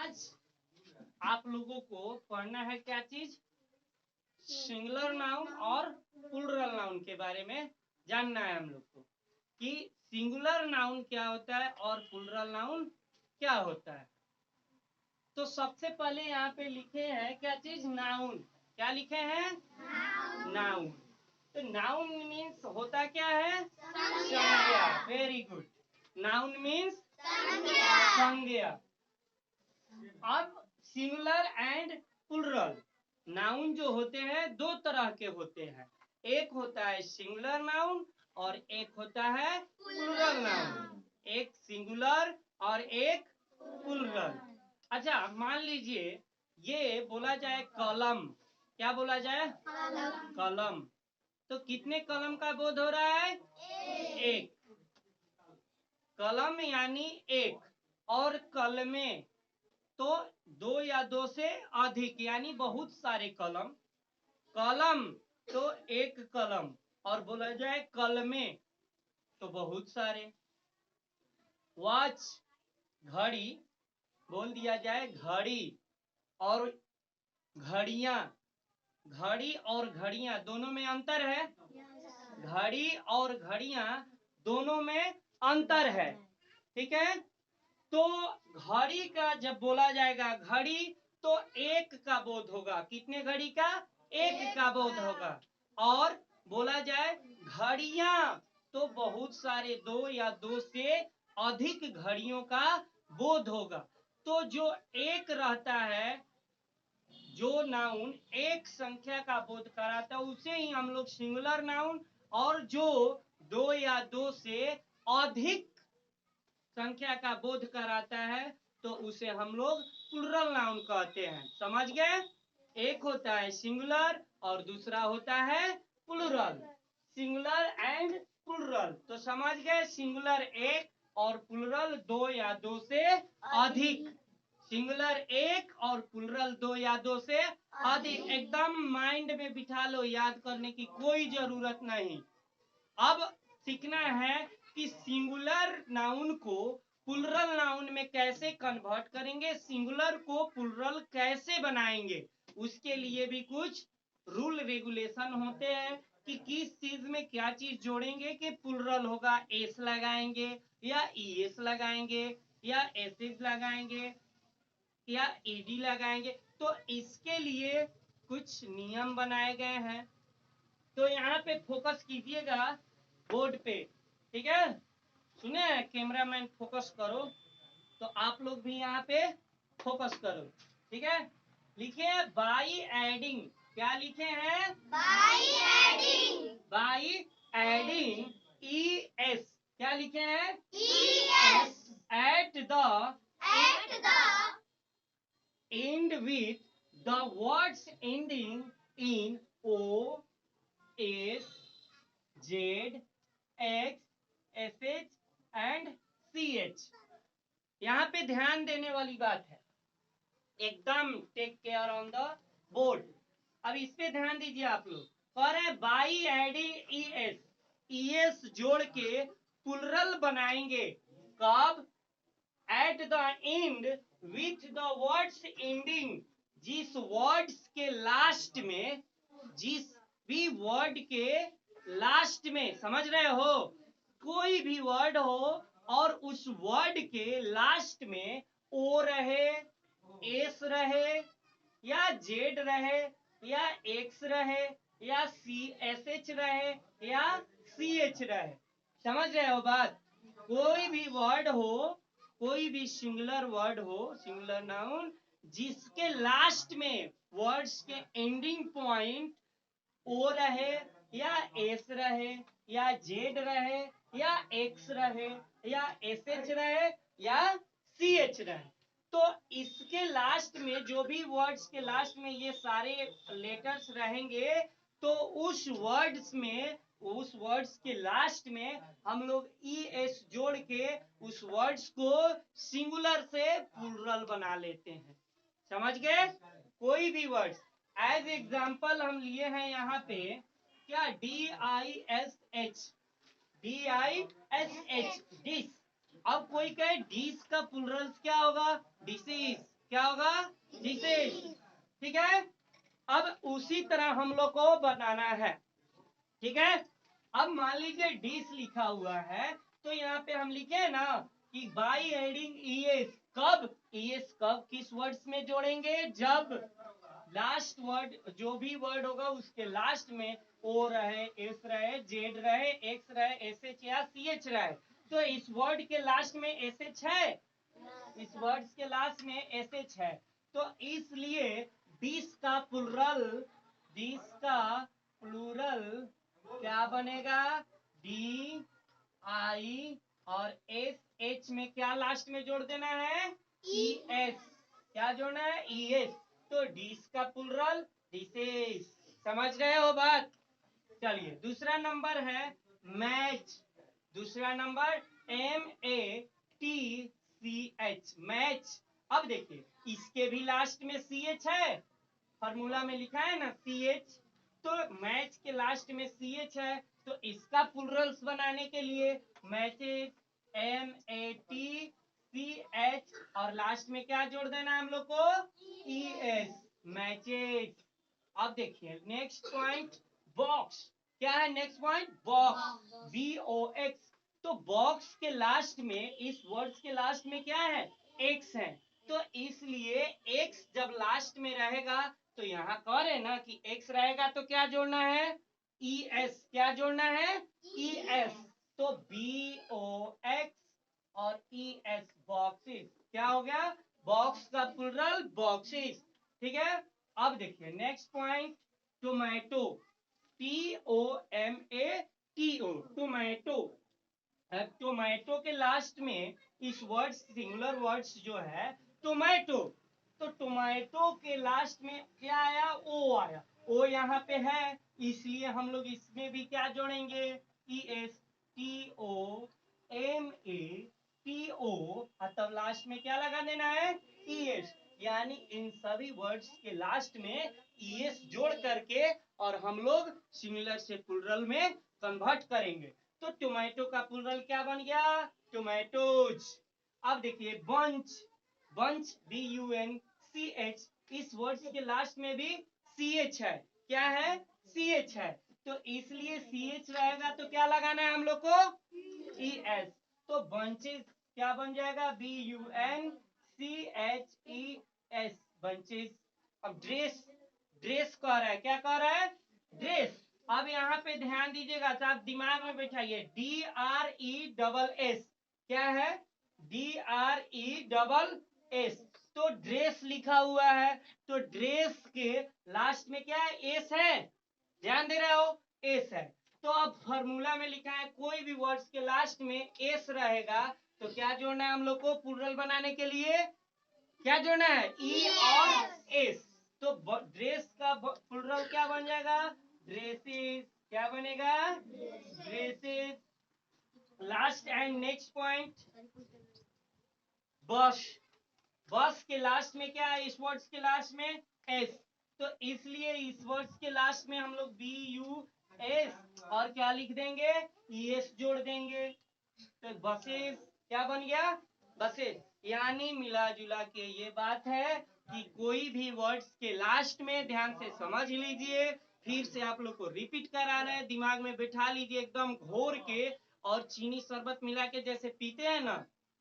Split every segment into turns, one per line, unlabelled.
आज आप लोगों को पढ़ना है क्या चीज? सिंगुलर नाउन और प्लूरल नाउन के बारे में जानना है हम लोग को कि सिंगुलर नाउन क्या होता है और प्लूरल नाउन क्या होता है। तो सबसे पहले यहाँ पे लिखे हैं क्या चीज? नाउन। क्या लिखे हैं? नाउन। तो नाउन मीन्स होता क्या है? संज्ञा। Very good. नाउन मीन्स संज्ञा। अब सिंगुलर एंड प्लूरल नाउन जो होते हैं दो तरह के होते हैं। एक होता है सिंगुलर नाउन और एक होता है प्लूरल नाउन। एक सिंगुलर और एक प्लूरल। अच्छा, मान लीजिए ये बोला जाए कलम। क्या बोला जाए? कलम। तो कितने कलम का बोध हो रहा है? एक। कलम यानी एक, और कलमे तो दो या दो से अधिक यानी बहुत सारे कलम। कलम तो एक कलम, और बोला जाए कलमे तो बहुत सारे। वॉच घड़ी, बोल दिया जाए घड़ी, और घड़ियां। घड़ी और घड़ियां दोनों में अंतर है। घड़ी और घड़ियां दोनों में अंतर है। ठीक है। तो घड़ी का जब बोला जाएगा घड़ी तो एक का बोध होगा। कितने घड़ी का? एक का बोध होगा। और बोला जाए घड़ियां तो बहुत सारे, दो या दो से अधिक घड़ियों का बोध होगा। तो जो एक रहता है, जो नाउन एक संख्या का बोध कराता है उसे ही हम लोग सिंगुलर नाउन, और जो दो या दो से अधिक संख्या का बोध कराता है तो उसे हम लोग प्लूरल नाउन कहते हैं। समझ गए? एक होता है सिंगुलर और दूसरा होता है प्लूरल। Singular and plural. तो समझ गए? सिंगुलर एक और प्लूरल दो या दो से अधिक। सिंगुलर एक और प्लूरल दो या दो से अधिक। एकदम माइंड में बिठा लो, याद करने की कोई जरूरत नहीं। अब सीखना है कि सिंगुलर नाउन को प्लूरल नाउन में कैसे कन्वर्ट करेंगे, सिंगुलर को प्लूरल कैसे बनाएंगे। उसके लिए भी कुछ रूल रेगुलेशन होते हैं कि किस चीज में क्या चीज जोड़ेंगे कि प्लूरल होगा। एस लगाएंगे या ईएस लगाएंगे या एसएस लगाएंगे या ईडी लगाएंगे। तो इसके लिए कुछ नियम बनाए गए हैं। तो यहाँ पे फोकस कीजिएगा बोर्ड पे। ठीक है? सुने? कैमरामैन फोकस करो, तो आप लोग भी यहाँ पे फोकस करो। ठीक है? लिखे बाई एडिंग। क्या लिखे हैं? By adding. By adding E S. क्या लिखे हैं? E S. At the end with the words ending in O, S, Z, X, SH and CH। यहाँ पे ध्यान देने वाली बात है, एकदम take care on the board. अब इस पे ध्यान दीजिए आप लोग। कह रहे बाई एडिंग ES, ES जोड़ के प्लूरल बनाएंगे। कब? At the end with the words ending. जिस वर्ड्स के लास्ट में, जिस भी वर्ड के लास्ट में, समझ रहे हो, कोई भी वर्ड हो और उस वर्ड के लास्ट में ओ रहे, एस रहे, या जेड रहे, या एक्स रहे, या CSH रहे, या CH रहे। समझ रहे हो बात? कोई भी वर्ड हो, कोई भी सिंगुलर वर्ड हो, सिंगुलर नाउन, जिसके लास्ट में वर्ड्स के एंडिंग पॉइंट ओ रहे, या एस रहे, या जेड रहे, या एक्स रहे, या SH रहे, या CH रहे। तो इसके लास्ट में, जो भी वर्ड्स के लास्ट में ये सारे लेटर्स रहेंगे, तो उस वर्ड्स में, उस वर्ड्स के लास्ट में हम लोग ES जोड़ के उस वर्ड्स को सिंगुलर से प्लूरल बना लेते हैं। समझ गए? कोई भी वर्ड्स, एज एग्जाम्पल हम लिए हैं यहाँ पे क्या? DISH, DISH, dish. अब कोई कहे डिश का प्लूरल क्या होगा? डिशेस। क्या होगा, डिशेज। ठीक है, अब उसी तरह हम लोग को बनाना है। ठीक है, अब मान लीजिए डिश लिखा हुआ है, तो यहाँ पे हम लिखे ना कि बाई एडिंग ईएस, कब ईएस कब किस वर्ड्स में जोड़ेंगे, जब लास्ट वर्ड जो भी वर्ड होगा उसके लास्ट में ओ रहे, एस रहे, जेड रहे, एक्स रहे, एस एच या सी एच रहे। तो इस वर्ड के लास्ट में एस एच है, इस वर्ड के लास्ट में एस एच है, तो इसलिए डिश का प्लूरल, डिश का प्लूरल क्या बनेगा, डी आई और एस एच में क्या लास्ट में जोड़ देना है, ई एस। क्या जोड़ना है, ई एस। तो डिश का प्लूरल डिशेस। समझ रहे हो बात। चलिए दूसरा नंबर है मैच। दूसरा नंबर MATCH, मैच। अब देखिए इसके भी लास्ट में CH है, फॉर्मूला में लिखा है ना CH, तो मैच के लास्ट में CH है, तो इसका प्लूरल्स बनाने के लिए मैचेस, MATCH और लास्ट में क्या जोड़ देना है हम लोग को, ES, मैचेस। अब देखिए नेक्स्ट पॉइंट बॉक्स। क्या है नेक्स्ट पॉइंट, बॉक्स, BOX। तो बॉक्स के लास्ट में, इस वर्ड्स के लास्ट में क्या है, एक्स है, तो इसलिए एक्स जब लास्ट में रहेगा तो यहाँ कह रहे ना कि एक्स रहेगा तो क्या जोड़ना है, ES। क्या जोड़ना है, ES। तो BOX और ES, बॉक्सेस। क्या हो गया, बॉक्स का प्लूरल बॉक्सेस। ठीक है, अब देखिए next point tomato, TOMATO, tomato. Tomato के लास्ट में इस वर्ड सिंगुलर वर्ड्स जो है टोमेटो, तो टोमेटो के लास्ट में क्या आया, ओ आया, ओ यहाँ पे है, इसलिए हम लोग इसमें भी क्या जोड़ेंगे, ES, TOMATO, तब लास्ट में क्या लगा देना है, ES। यानी इन सभी वर्ड्स के लास्ट में ES जोड़ करके और हम लोग सिंगुलर से प्लूरल में कन्वर्ट करेंगे। तो टोमेटो का प्लूरल क्या बन गया, टोमेटोज। अब देखिए बंच, बंच BUNCH, इस वर्ड के लास्ट में भी CH है। क्या है, CH है, तो इसलिए CH रहेगा तो क्या लगाना है हम लोग को, ES। तो बंचेस क्या बन जाएगा, BUNCHES, बंचेस। अब ड्रेस, ड्रेस कह रहा है, क्या कह रहा है, ड्रेस। अब यहाँ पे ध्यान दीजिएगा, तो आप दिमाग में बैठाइए, DRESS। क्या है, DRESS। तो ड्रेस लिखा हुआ है, तो ड्रेस के लास्ट में क्या है, एस है, ध्यान दे रहे हो, एस है। तो अब फॉर्मूला में लिखा है कोई भी वर्ड्स के लास्ट में एस रहेगा तो क्या जोड़ना है हम लोग को प्लूरल बनाने के लिए, क्या जोड़ना है, ई और एस। तो ड्रेस का प्लूरल क्या बन जाएगा, ड्रेसेस। क्या बनेगा, dresses. Last and next point बस, बस के लास्ट में क्या है, इस वर्ड्स के लास्ट में एस, तो इसलिए इस वर्ड्स के लास्ट में हम लोग BUS और क्या लिख देंगे, ES जोड़ देंगे, तो बसेस क्या बन गया, बसेस। यानी मिला जुला के ये बात है कि कोई भी वर्ड्स के लास्ट में ध्यान से समझ लीजिए, फिर से आप लोग को रिपीट करा रहे हैं, दिमाग में बिठा लीजिए एकदम घोर के, और चीनी शरबत मिला के जैसे पीते हैं ना,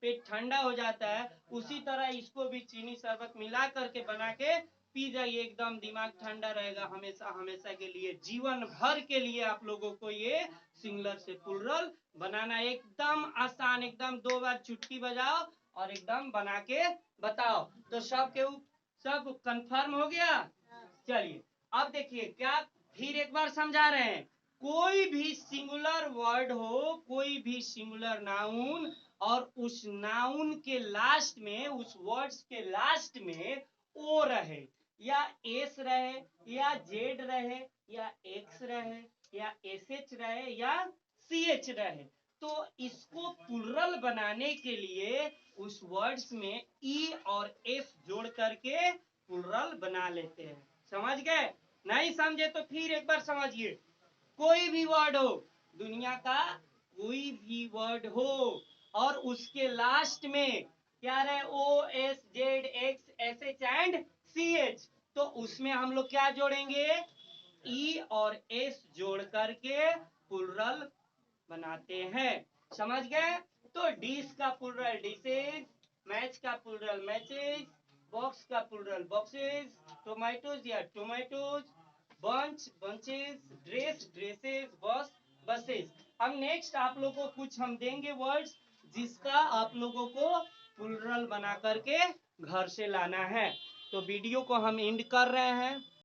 पेट ठंडा हो जाता है, उसी तरह इसको भी चीनी शरबत मिला करके बना के पी जाइए, एकदम दिमाग ठंडा रहेगा हमेशा हमेशा के लिए, जीवन भर के लिए आप लोगों को ये सिंगुलर से प्लूरल बनाना एकदम आसान, एकदम 2 बार चुटकी बजाओ और एकदम बना के बताओ। तो सब कंफर्म हो गया। चलिए अब देखिए क्या, फिर एक बार समझा रहे हैं, कोई भी सिंगुलर वर्ड हो, कोई भी सिंगुलर नाउन, और उस नाउन के लास्ट में, उस वर्ड्स के लास्ट में ओ रहे या एस रहे या जेड रहे या एक्स रहे या एस एच रहे या सी एच रहे, तो इसको प्लूरल बनाने के लिए उस वर्ड्स में ई और एस जोड़ करके प्लूरल बना लेते हैं। समझ गए, नहीं समझे तो फिर एक बार समझिए, कोई भी वर्ड हो, दुनिया का कोई भी वर्ड हो और उसके लास्ट में क्या रहे, O S Z X SH and CH, तो उसमें हम लोग क्या जोड़ेंगे, E और S जोड़ करके प्लुरल बनाते हैं। समझ गए? तो डिश का प्लुरल डिशेज, मैच का प्लुरल मैचेज, बॉक्स का प्लुरल बॉक्सेज, टोमेटोज या tomatoes, bunch bunches, dress dresses, bus buses. अब नेक्स्ट आप लोगों को कुछ हम देंगे वर्ड्स जिसका आप लोगों को प्लुरल बना करके घर से लाना है। तो वीडियो को हम एंड कर रहे हैं।